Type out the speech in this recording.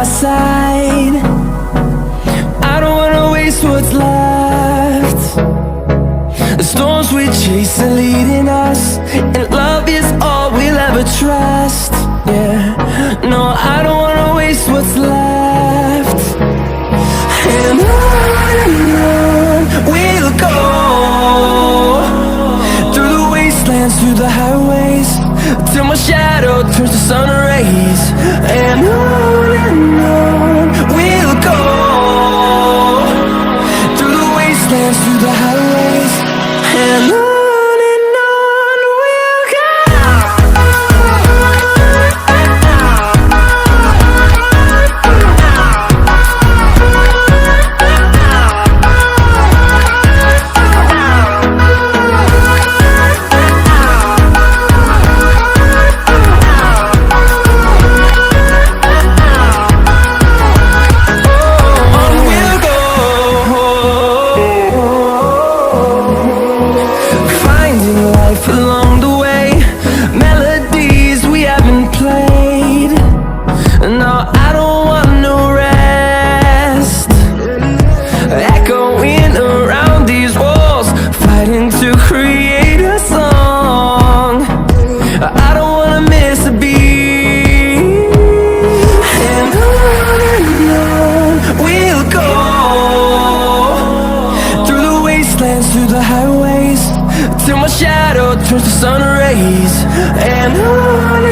side. I don't wanna waste what's left. The storms we chase are leading us, and love is all we'll ever trust. Yeah, no, I don't wanna waste what's left. And on we'll go, through the wastelands, through the highways, till my shadow turns to sun rays. And on we'll go, through the wastelands, through the highways, and on we'll go. Along the way, melodies we haven't played. No, I don't want no rest. Echoing around these walls, fighting to create a song. I don't wanna miss a beat. And on we'll go, through the wastelands, through the highways, till my shadow turns to sun rays. And on